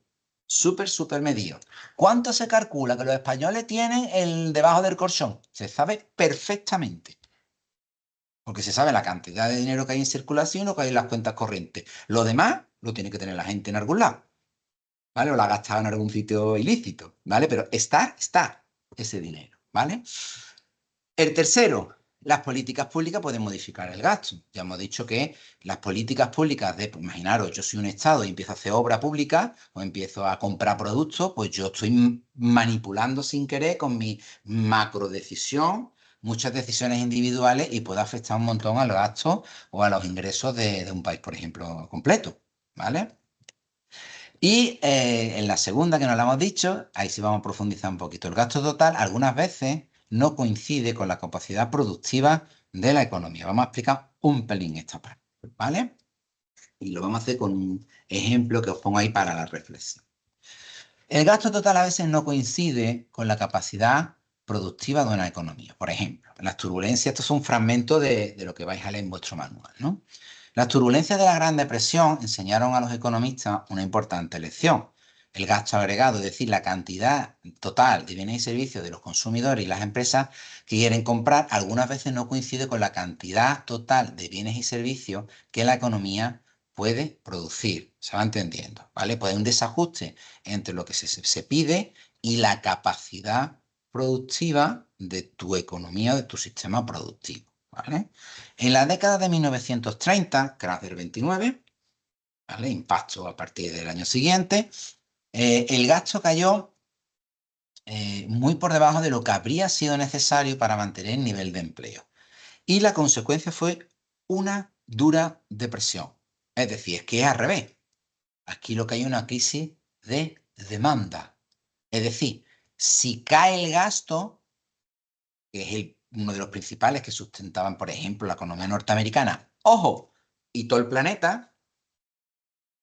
Súper medido. ¿Cuánto se calcula que los españoles tienen debajo del colchón? Se sabe perfectamente. Porque se sabe la cantidad de dinero que hay en circulación o que hay en las cuentas corrientes. Lo demás lo tiene que tener la gente en algún lado. ¿Vale? O la ha gastado en algún sitio ilícito, ¿vale? Pero está ese dinero, ¿vale? El tercero, Las políticas públicas pueden modificar el gasto. Ya hemos dicho que las políticas públicas de, pues, imaginaros, yo soy un Estado y empiezo a hacer obra pública o empiezo a comprar productos, pues yo estoy manipulando sin querer con mi macro decisión muchas decisiones individuales y puede afectar un montón al gasto o a los ingresos de un país, por ejemplo, completo. ¿Vale? Y en la segunda que nos la hemos dicho, ahí sí vamos a profundizar un poquito. El gasto total algunas veces no coincide con la capacidad productiva de la economía. Vamos a explicar un pelín esta parte, ¿vale? Y lo vamos a hacer con un ejemplo que os pongo ahí para la reflexión. El gasto total a veces no coincide con la capacidad productiva de una economía. Por ejemplo, las turbulencias, estos son fragmentos de lo que vais a leer en vuestro manual, ¿no? Las turbulencias de la Gran Depresión enseñaron a los economistas una importante lección. El gasto agregado, es decir, la cantidad total de bienes y servicios de los consumidores y las empresas que quieren comprar, algunas veces no coincide con la cantidad total de bienes y servicios que la economía puede producir. Se va entendiendo, ¿vale? Puede haber un desajuste entre lo que se pide y la capacidad productiva de tu economía, de tu sistema productivo, ¿vale? En la década de 1930, crash del 29, ¿vale? Impacto a partir del año siguiente, el gasto cayó muy por debajo de lo que habría sido necesario para mantener el nivel de empleo. Y la consecuencia fue una dura depresión. Es decir, es que es al revés. Aquí lo que hay es una crisis de demanda. Es decir, si cae el gasto, que es uno de los principales que sustentaban, por ejemplo, la economía norteamericana, ojo, y todo el planeta,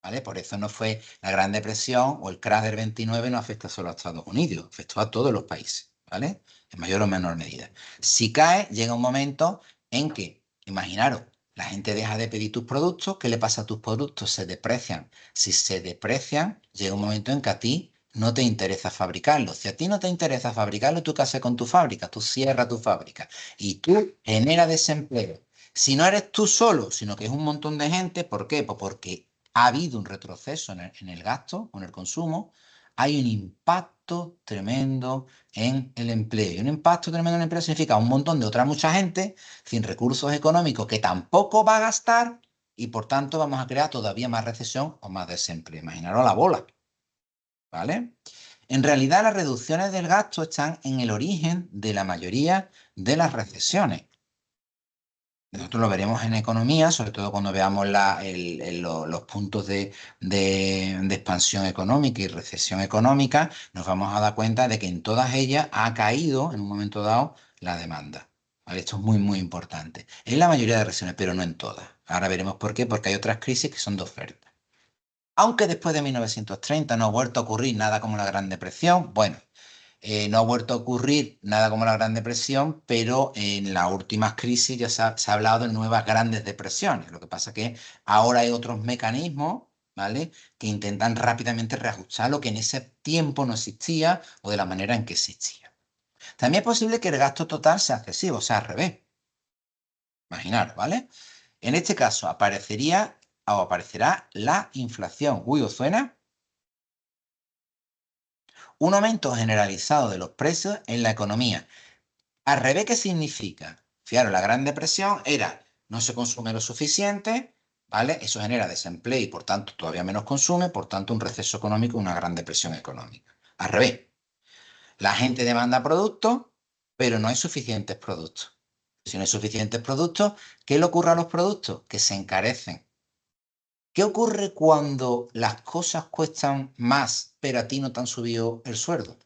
¿vale? Por eso no fue la Gran Depresión o el crash del 29 no afecta solo a Estados Unidos, afectó a todos los países, ¿vale? En mayor o menor medida. Si cae, llega un momento en que, imaginaros, la gente deja de pedir tus productos, ¿qué le pasa a tus productos? Se deprecian. Si se deprecian, llega un momento en que a ti no te interesa fabricarlo. Si a ti no te interesa fabricarlo, ¿tú qué haces con tu fábrica? Tú cierras tu fábrica y tú generas desempleo. Si no eres tú solo, sino que es un montón de gente, ¿por qué? Pues porque ha habido un retroceso en el gasto o en el consumo, hay un impacto tremendo en el empleo. Y un impacto tremendo en el empleo significa un montón de otra mucha gente sin recursos económicos que tampoco va a gastar y por tanto vamos a crear todavía más recesión o más desempleo. Imaginaros la bola, ¿vale? En realidad las reducciones del gasto están en el origen de la mayoría de las recesiones. Nosotros lo veremos en economía, sobre todo cuando veamos los puntos de expansión económica y recesión económica, nos vamos a dar cuenta de que en todas ellas ha caído en un momento dado la demanda. ¿Vale? Esto es muy, muy importante. En la mayoría de regiones, pero no en todas. Ahora veremos por qué, porque hay otras crisis que son de oferta. Aunque después de 1930 no ha vuelto a ocurrir nada como la Gran Depresión, bueno, no ha vuelto a ocurrir nada como la Gran Depresión, pero en las últimas crisis ya se ha hablado de nuevas grandes depresiones. Lo que pasa es que ahora hay otros mecanismos, ¿vale? Que intentan rápidamente reajustar lo que en ese tiempo no existía o de la manera en que existía. También es posible que el gasto total sea excesivo, o sea, al revés. Imaginar, ¿vale? En este caso aparecería o aparecerá la inflación. Uy, ¿os suena? Un aumento generalizado de los precios en la economía. Al revés, ¿qué significa? Fijaros, la Gran Depresión era no se consume lo suficiente, ¿vale? Eso genera desempleo y por tanto todavía menos consume, por tanto un receso económico, una gran depresión económica. Al revés, la gente demanda productos, pero no hay suficientes productos. Si no hay suficientes productos, ¿qué le ocurre a los productos? Que se encarecen. ¿Qué ocurre cuando las cosas cuestan más, pero a ti no te han subido el sueldo?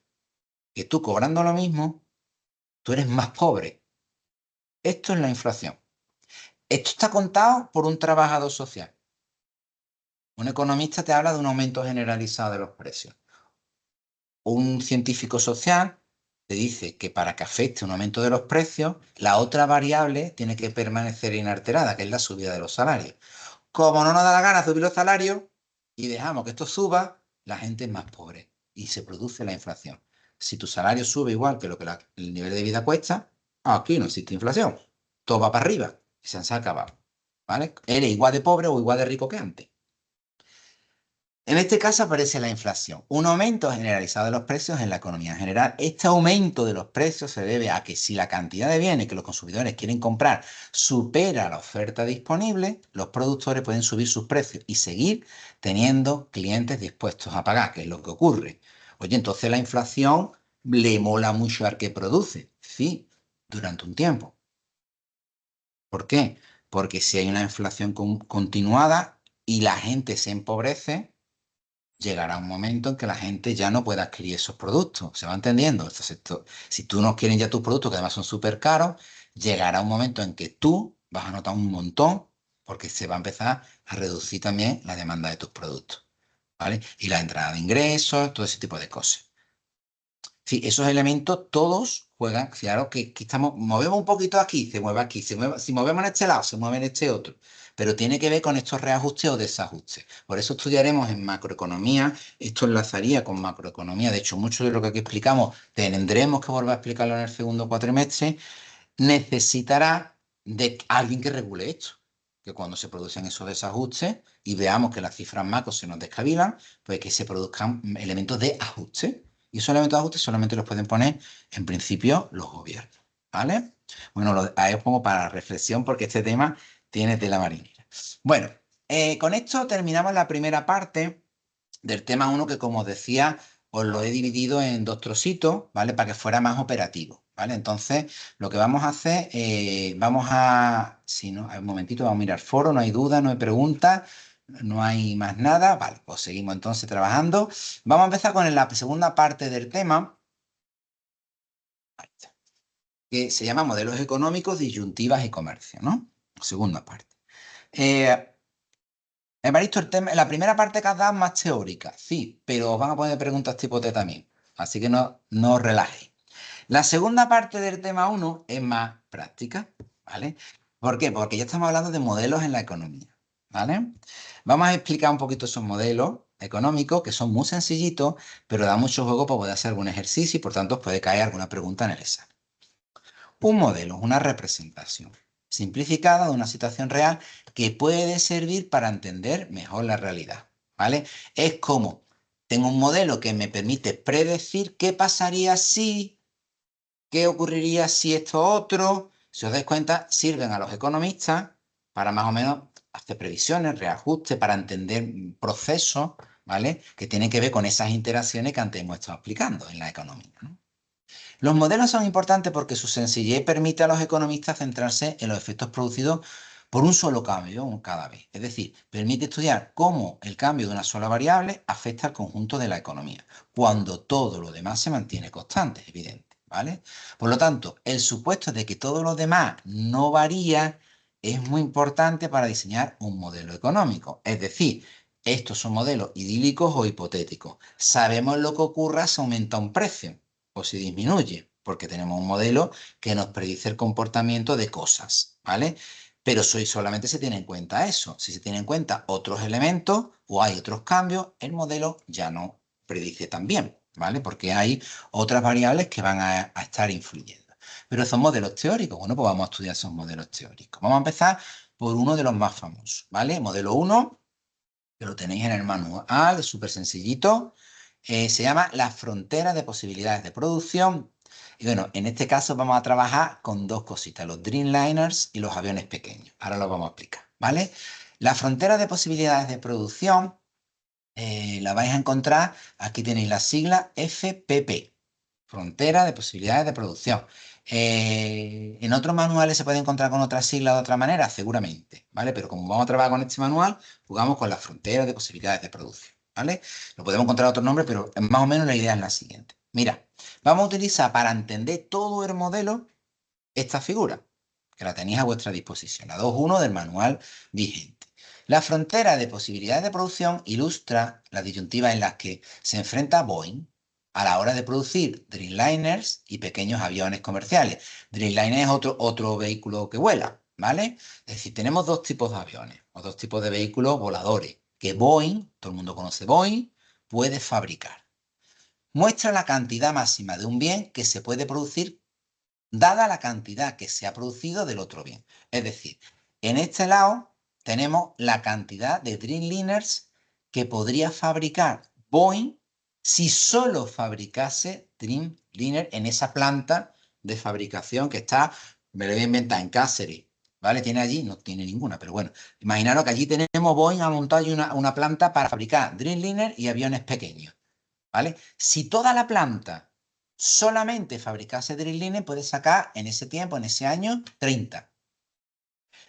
Que tú cobrando lo mismo, tú eres más pobre. Esto es la inflación. Esto está contado por un trabajador social. Un economista te habla de un aumento generalizado de los precios. Un científico social te dice que para que afecte un aumento de los precios, la otra variable tiene que permanecer inalterada, que es la subida de los salarios. Como no nos da la gana subir los salarios y dejamos que esto suba, la gente es más pobre y se produce la inflación. Si tu salario sube igual que lo que el nivel de vida cuesta, aquí no existe inflación. Todo va para arriba y se han acabado. ¿Vale? Eres igual de pobre o igual de rico que antes. En este caso aparece la inflación, un aumento generalizado de los precios en la economía en general. Este aumento de los precios se debe a que si la cantidad de bienes que los consumidores quieren comprar supera la oferta disponible, los productores pueden subir sus precios y seguir teniendo clientes dispuestos a pagar, que es lo que ocurre. Oye, entonces la inflación le mola mucho al que produce, sí, durante un tiempo. ¿Por qué? Porque si hay una inflación continuada y la gente se empobrece, llegará un momento en que la gente ya no pueda adquirir esos productos. ¿Se va entendiendo? Entonces, si tú no quieres ya tus productos, que además son súper caros, llegará un momento en que tú vas a notar un montón porque se va a empezar a reducir también la demanda de tus productos, ¿vale? Y la entrada de ingresos, todo ese tipo de cosas. Sí, esos elementos todos juegan, claro que estamos, movemos un poquito aquí, si movemos en este lado, se mueve en este otro, pero tiene que ver con estos reajustes o desajustes. Por eso estudiaremos en macroeconomía, esto enlazaría con macroeconomía, de hecho, mucho de lo que aquí explicamos tendremos que volver a explicarlo en el segundo cuatrimestre, necesitará de alguien que regule esto, que cuando se producen esos desajustes y veamos que las cifras macro se nos descabilan, pues que se produzcan elementos de ajuste. Y esos elementos de ajuste solamente los pueden poner, en principio, los gobiernos. ¿Vale? Bueno, ahí os pongo para reflexión porque este tema tiene tela marinera. Bueno, con esto terminamos la primera parte del tema 1 que, como os decía, os lo he dividido en dos trocitos, ¿vale? Para que fuera más operativo, ¿vale? Entonces, lo que vamos a hacer, si no, un momentito, vamos a mirar foro, no hay duda, no hay preguntas, no hay más nada, vale, pues seguimos entonces trabajando. Vamos a empezar con la segunda parte del tema, que se llama modelos económicos, disyuntivas y comercio, ¿no? Segunda parte. Evaristo, la primera parte que has dado es más teórica, sí, pero os van a poner preguntas tipo T también, así que no os relajéis. La segunda parte del tema 1 es más práctica, ¿vale? ¿Por qué? Porque ya estamos hablando de modelos en la economía, ¿vale? Vamos a explicar un poquito esos modelos económicos que son muy sencillitos, pero da mucho juego para poder hacer algún ejercicio y por tanto os puede caer alguna pregunta en el examen. Un modelo es una representación simplificada de una situación real que puede servir para entender mejor la realidad, ¿vale? Es como, tengo un modelo que me permite predecir qué pasaría si, qué ocurriría si esto otro. Si os dais cuenta, sirven a los economistas para más o menos hacer previsiones, reajustes, para entender procesos, ¿vale? Que tienen que ver con esas interacciones que antes hemos estado explicando en la economía, ¿no? Los modelos son importantes porque su sencillez permite a los economistas centrarse en los efectos producidos por un solo cambio cada vez. Es decir, permite estudiar cómo el cambio de una sola variable afecta al conjunto de la economía, cuando todo lo demás se mantiene constante, es evidente, ¿vale? Por lo tanto, el supuesto de que todo lo demás no varía es muy importante para diseñar un modelo económico. Es decir, estos son modelos idílicos o hipotéticos. Sabemos lo que ocurra si aumenta un precio o si disminuye, porque tenemos un modelo que nos predice el comportamiento de cosas, ¿vale? Pero solamente se tiene en cuenta eso. Si se tiene en cuenta otros elementos o hay otros cambios, el modelo ya no predice tan bien, ¿vale? Porque hay otras variables que van a estar influyendo. Pero esos modelos teóricos, bueno, pues vamos a estudiar esos modelos teóricos. Vamos a empezar por uno de los más famosos, ¿vale? Modelo 1, que lo tenéis en el manual, es súper sencillito. Se llama la frontera de posibilidades de producción. Y bueno, en este caso vamos a trabajar con dos cositas, los Dreamliners y los aviones pequeños. Ahora lo vamos a explicar, ¿vale? La frontera de posibilidades de producción la vais a encontrar, aquí tenéis la sigla FPP, frontera de posibilidades de producción. En otros manuales se puede encontrar con otra sigla de otra manera, seguramente, ¿vale? Pero como vamos a trabajar con este manual, jugamos con la frontera de posibilidades de producción, ¿vale? Lo podemos encontrar otro nombre, pero más o menos la idea es la siguiente. Mira, vamos a utilizar para entender todo el modelo esta figura, que la tenéis a vuestra disposición, la 2.1 del manual vigente. La frontera de posibilidades de producción ilustra las disyuntivas en las que se enfrenta Boeing a la hora de producir Dreamliners y pequeños aviones comerciales. Dreamliner es otro vehículo que vuela, ¿vale? Es decir, tenemos dos tipos de aviones o dos tipos de vehículos voladores que Boeing, todo el mundo conoce Boeing, puede fabricar. Muestra la cantidad máxima de un bien que se puede producir dada la cantidad que se ha producido del otro bien. Es decir, en este lado tenemos la cantidad de Dreamliners que podría fabricar Boeing si solo fabricase Dreamliner en esa planta de fabricación que está, me lo voy a inventar, en Cáceres, ¿vale? Tiene allí, no tiene ninguna, pero bueno, imaginaros que allí tenemos Boeing, ha montado allí una planta para fabricar Dreamliner y aviones pequeños, ¿vale? Si toda la planta solamente fabricase Dreamliner, puede sacar en ese tiempo, en ese año, 30.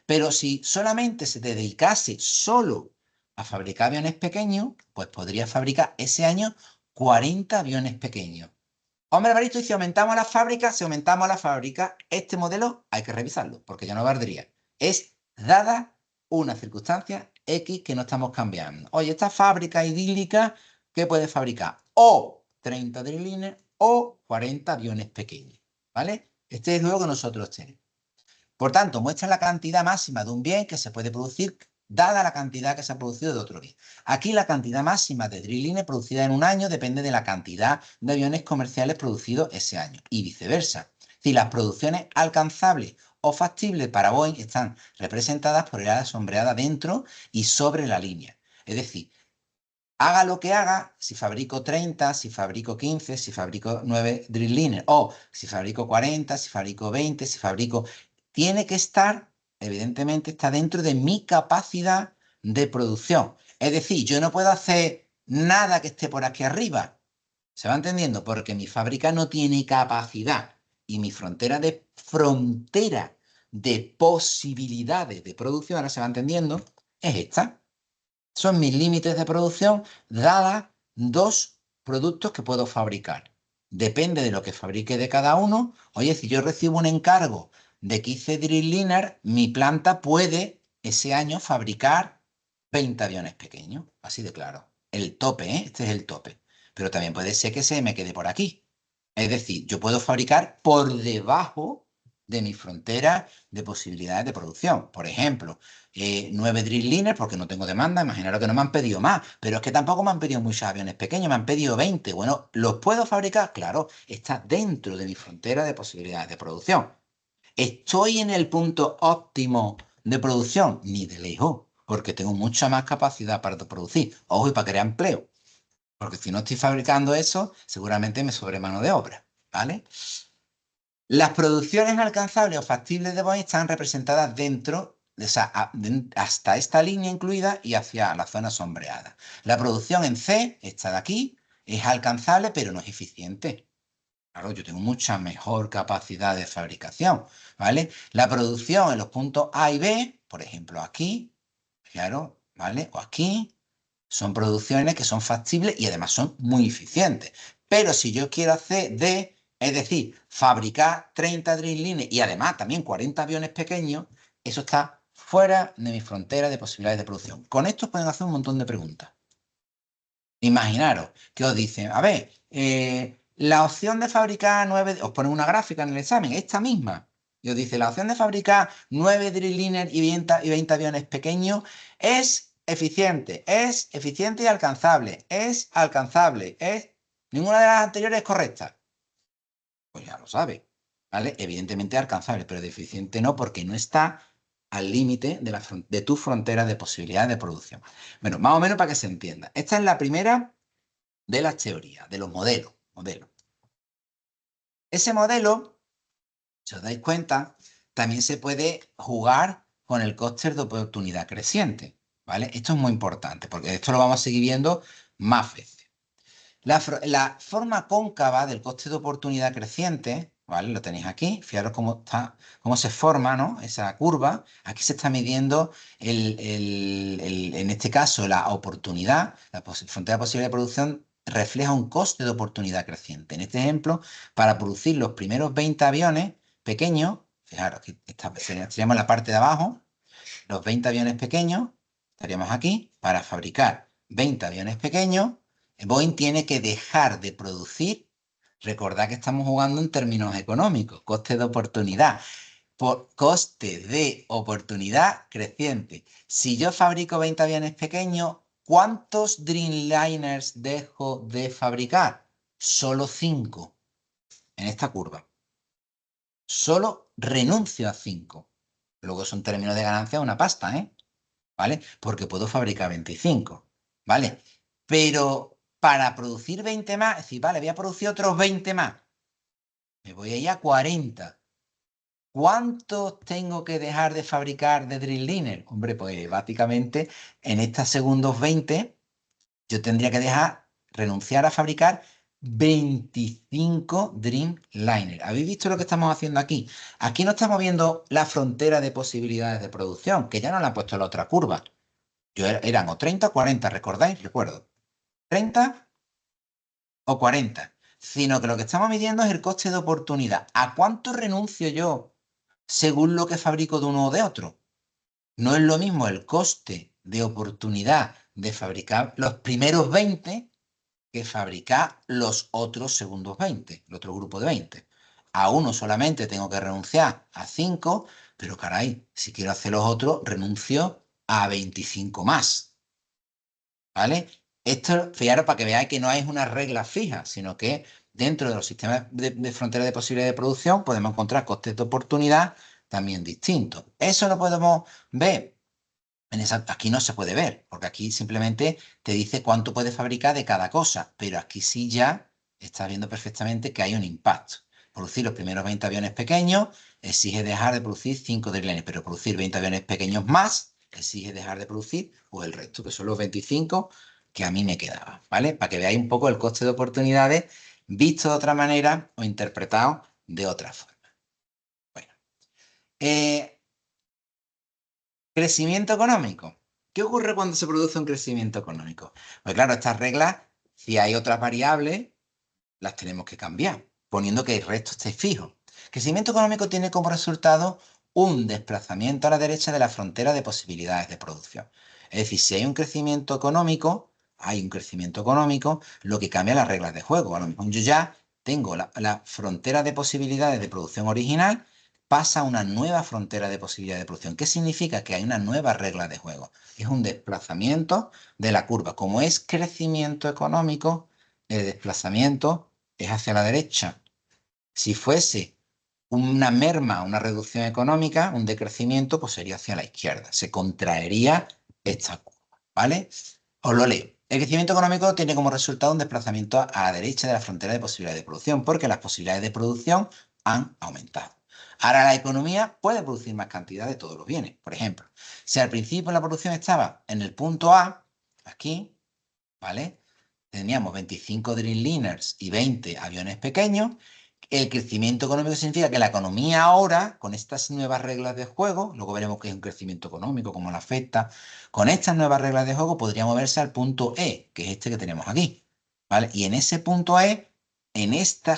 Pero si solamente se dedicase solo a fabricar aviones pequeños, pues podría fabricar ese año 40 aviones pequeños. Hombre, Baristo, y si aumentamos la fábrica, este modelo hay que revisarlo, porque ya no valdría. Es dada una circunstancia X que no estamos cambiando. Oye, esta fábrica idílica, ¿qué puede fabricar? O 30 Dreamliner o 40 aviones pequeños, ¿vale? Este es lo que nosotros tenemos. Por tanto, muestra la cantidad máxima de un bien que se puede producir dada la cantidad que se ha producido de otro bien. Aquí la cantidad máxima de Dreamliner producida en un año depende de la cantidad de aviones comerciales producidos ese año y viceversa. Si las producciones alcanzables o factibles para Boeing están representadas por el ala sombreada dentro y sobre la línea. Es decir, haga lo que haga, si fabrico 30, si fabrico 15, si fabrico 9 Dreamliner, o si fabrico 40, si fabrico 20, si fabrico... Tiene que estar, evidentemente, está dentro de mi capacidad de producción. Es decir, yo no puedo hacer nada que esté por aquí arriba. ¿Se va entendiendo? Porque mi fábrica no tiene capacidad y mi frontera de posibilidades de producción, ahora se va entendiendo, es esta. Son mis límites de producción, dadas dos productos que puedo fabricar. Depende de lo que fabrique de cada uno. Oye, si yo recibo un encargo de 15 Dreamliner, mi planta puede ese año fabricar 20 aviones pequeños. Así de claro. El tope, ¿eh? Este es el tope. Pero también puede ser que se me quede por aquí. Es decir, yo puedo fabricar por debajo de mi frontera de posibilidades de producción. Por ejemplo, 9 Dreamliner porque no tengo demanda. Imaginaros que no me han pedido más, pero es que tampoco me han pedido muchos aviones pequeños, me han pedido 20. Bueno, ¿los puedo fabricar? Claro, está dentro de mi frontera de posibilidades de producción. ¿Estoy en el punto óptimo de producción? Ni de lejos, porque tengo mucha más capacidad para producir. Ojo, y para crear empleo. Porque si no estoy fabricando eso, seguramente me sobre mano de obra, ¿vale? Las producciones alcanzables o factibles de Boeing están representadas dentro, o sea, hasta esta línea incluida y hacia la zona sombreada. La producción en C, esta de aquí, es alcanzable, pero no es eficiente. Claro, yo tengo mucha mejor capacidad de fabricación, ¿vale? La producción en los puntos A y B, por ejemplo, aquí, claro, ¿vale? O aquí, son producciones que son factibles y además son muy eficientes. Pero si yo quiero hacer D, es decir, fabricar 30 Dreamliner y además también 40 aviones pequeños, eso está fuera de mi frontera de posibilidades de producción. Con esto pueden hacer un montón de preguntas. Imaginaros que os dicen, a ver, la opción de fabricar 9, os ponen una gráfica en el examen, esta misma, y os dice, la opción de fabricar 9 Dreamliner y 20 aviones pequeños es eficiente y alcanzable, es alcanzable, es... Ninguna de las anteriores es correcta. Pues ya lo sabe, ¿vale? Evidentemente alcanzable, pero deficiente no, porque no está al límite de tu frontera de posibilidades de producción. Bueno, más o menos para que se entienda. Esta es la primera de las teorías, de los modelos. Ese modelo, si os dais cuenta, también se puede jugar con el coste de oportunidad creciente, ¿vale? Esto es muy importante, porque esto lo vamos a seguir viendo más veces. La forma cóncava del coste de oportunidad creciente, ¿vale? Lo tenéis aquí, fijaros cómo se forma, ¿no? Esa curva. Aquí se está midiendo, en este caso, la oportunidad, la frontera posible de producción refleja un coste de oportunidad creciente. En este ejemplo, para producir los primeros 20 aviones pequeños, fijaros, aquí estaríamos en la parte de abajo, los 20 aviones pequeños, estaríamos aquí, para fabricar 20 aviones pequeños, Boeing tiene que dejar de producir. Recordad que estamos jugando en términos económicos, coste de oportunidad. Por coste de oportunidad creciente. Si yo fabrico 20 aviones pequeños, ¿cuántos Dreamliners dejo de fabricar? Solo 5 en esta curva. Solo renuncio a 5. Luego son términos de ganancia una pasta, ¿eh? ¿Vale? Porque puedo fabricar 25. ¿vale? Pero para producir 20 más, es decir, vale, voy a producir otros 20 más, me voy a ir a 40. ¿Cuántos tengo que dejar de fabricar de Dream Liner? Hombre, pues básicamente en estos segundos 20 yo tendría que renunciar a fabricar 25 Dreamliner. ¿Habéis visto lo que estamos haciendo aquí? Aquí no estamos viendo la frontera de posibilidades de producción, que ya nos la han puesto en la otra curva. Eran o 30 o 40, ¿recordáis? Recuerdo. 30 o 40. Sino que lo que estamos midiendo es el coste de oportunidad. ¿A cuánto renuncio yo según lo que fabrico de uno o de otro? No es lo mismo el coste de oportunidad de fabricar los primeros 20 que fabricar los otros segundos 20, el otro grupo de 20. A uno solamente tengo que renunciar a 5, pero caray, si quiero hacer los otros, renuncio a 25 más, ¿vale? Esto, fijaros, para que veáis que no hay una regla fija, sino que dentro de los sistemas de frontera de posibilidad de producción podemos encontrar costes de oportunidad también distintos. Eso lo podemos ver. Aquí no se puede ver, porque aquí simplemente te dice cuánto puedes fabricar de cada cosa, pero aquí sí ya estás viendo perfectamente que hay un impacto. Producir los primeros 20 aviones pequeños exige dejar de producir 5 Dreamliners, pero producir 20 aviones pequeños más exige dejar de producir pues el resto, que son los 25 que a mí me quedaban, ¿vale? Para que veáis un poco el coste de oportunidades visto de otra manera o interpretado de otra forma. Bueno, eh, crecimiento económico. ¿Qué ocurre cuando se produce un crecimiento económico? Pues claro, estas reglas, si hay otras variables, las tenemos que cambiar, poniendo que el resto esté fijo. Crecimiento económico tiene como resultado un desplazamiento a la derecha de la frontera de posibilidades de producción. Es decir, si hay un crecimiento económico, lo que cambia las reglas de juego. A lo mejor yo ya tengo la frontera de posibilidades de producción original, pasa a una nueva frontera de posibilidades de producción. ¿Qué significa? Que hay una nueva regla de juego. Es un desplazamiento de la curva. Como es crecimiento económico, el desplazamiento es hacia la derecha. Si fuese una merma, una reducción económica, un decrecimiento, pues sería hacia la izquierda. Se contraería esta curva, ¿vale? Os lo leo. El crecimiento económico tiene como resultado un desplazamiento a la derecha de la frontera de posibilidades de producción, porque las posibilidades de producción han aumentado. Ahora la economía puede producir más cantidad de todos los bienes. Por ejemplo, si al principio la producción estaba en el punto A, aquí, ¿vale? Teníamos 25 Dreamliners y 20 aviones pequeños. El crecimiento económico significa que la economía ahora, con estas nuevas reglas de juego, luego veremos qué es un crecimiento económico, cómo la afecta, con estas nuevas reglas de juego podría moverse al punto E, que es este que tenemos aquí, ¿vale? Y en ese punto E,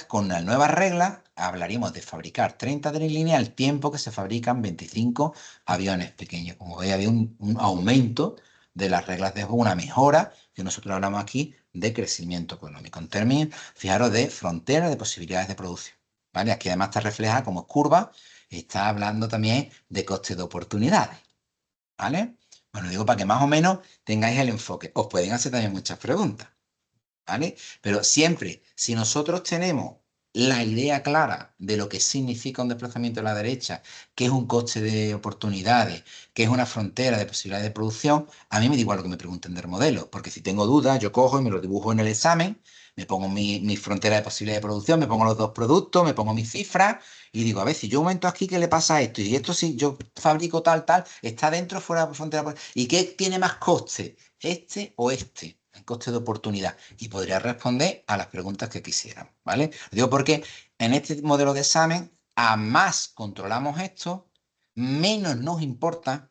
con las nuevas reglas, hablaríamos de fabricar 30 Dreamliners al tiempo que se fabrican 25 aviones pequeños. Como veis, había un aumento de las reglas de juego, una mejora, que nosotros hablamos aquí de crecimiento económico, en términos, fijaros, de frontera de posibilidades de producción, ¿vale? Aquí además está reflejada como curva, está hablando también de coste de oportunidades, ¿vale? Bueno, digo para que más o menos tengáis el enfoque. Os pueden hacer también muchas preguntas, ¿vale? Pero siempre, si nosotros tenemos la idea clara de lo que significa un desplazamiento a la derecha, qué es un coste de oportunidades, qué es una frontera de posibilidades de producción, a mí me da igual lo que me pregunten del modelo, porque si tengo dudas, yo cojo y me lo dibujo en el examen, me pongo mi frontera de posibilidades de producción, me pongo los dos productos, me pongo mis cifras y digo, a ver, si yo aumento aquí, ¿qué le pasa a esto? Y esto si yo fabrico tal, ¿está dentro o fuera de la frontera? ¿Y qué tiene más coste? ¿Este o este? El coste de oportunidad. Y podría responder a las preguntas que quisieran, ¿vale? Lo digo porque en este modelo de examen, a más controlamos esto, menos nos importa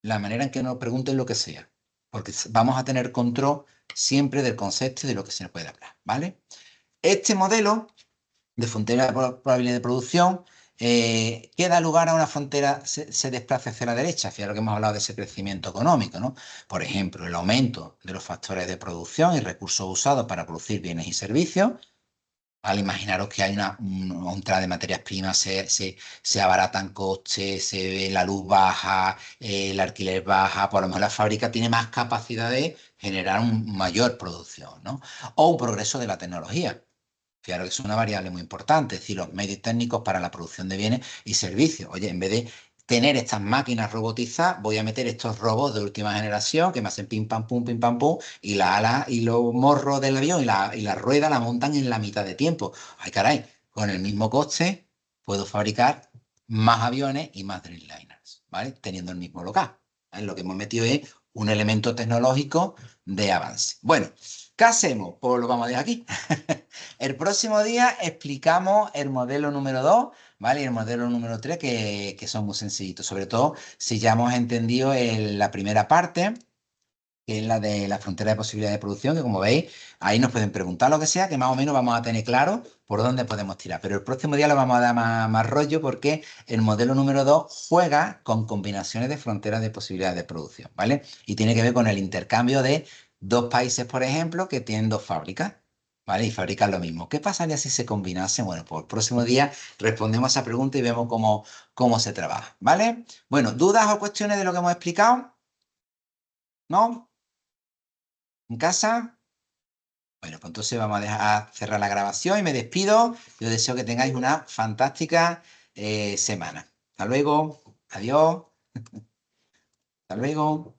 la manera en que nos pregunten lo que sea, porque vamos a tener control siempre del concepto y de lo que se nos puede hablar, ¿vale? Este modelo de frontera de probabilidad de producción que da lugar a una frontera se desplaza hacia la derecha, hacia lo que hemos hablado de ese crecimiento económico, ¿no? Por ejemplo, el aumento de los factores de producción y recursos usados para producir bienes y servicios. Al imaginaros que hay una entrada de materias primas, se abaratan costes, se ve la luz baja, el alquiler baja, por lo menos la fábrica tiene más capacidad de generar una mayor producción, ¿no? O un progreso de la tecnología. Claro que es una variable muy importante, es decir, los medios técnicos para la producción de bienes y servicios. Oye, en vez de tener estas máquinas robotizadas, voy a meter estos robots de última generación que me hacen pim, pam, pum, y la ala y los morros del avión y la rueda la montan en la mitad de tiempo. Ay, caray, con el mismo coste puedo fabricar más aviones y más Dreamliners, ¿vale? Teniendo el mismo local. ¿Vale? Lo que hemos metido es un elemento tecnológico de avance. Bueno, ¿qué hacemos? Pues lo vamos a dejar aquí. El próximo día explicamos el modelo número 2, ¿vale? Y el modelo número 3, que son muy sencillitos, sobre todo si ya hemos entendido la primera parte, que es la de la frontera de posibilidad de producción, que como veis, ahí nos pueden preguntar lo que sea, que más o menos vamos a tener claro por dónde podemos tirar. Pero el próximo día le vamos a dar más rollo porque el modelo número 2 juega con combinaciones de fronteras de posibilidad de producción, ¿vale? Y tiene que ver con el intercambio de dos países, por ejemplo, que tienen dos fábricas. ¿Vale? Y fabrican lo mismo. ¿Qué pasaría si se combinasen? Bueno, pues el próximo día respondemos a esa pregunta y vemos cómo se trabaja. ¿Vale? Bueno, ¿dudas o cuestiones de lo que hemos explicado? ¿No? ¿En casa? Bueno, pues entonces vamos a dejar cerrar la grabación y me despido. Yo deseo que tengáis una fantástica semana. Hasta luego. Adiós. Hasta luego.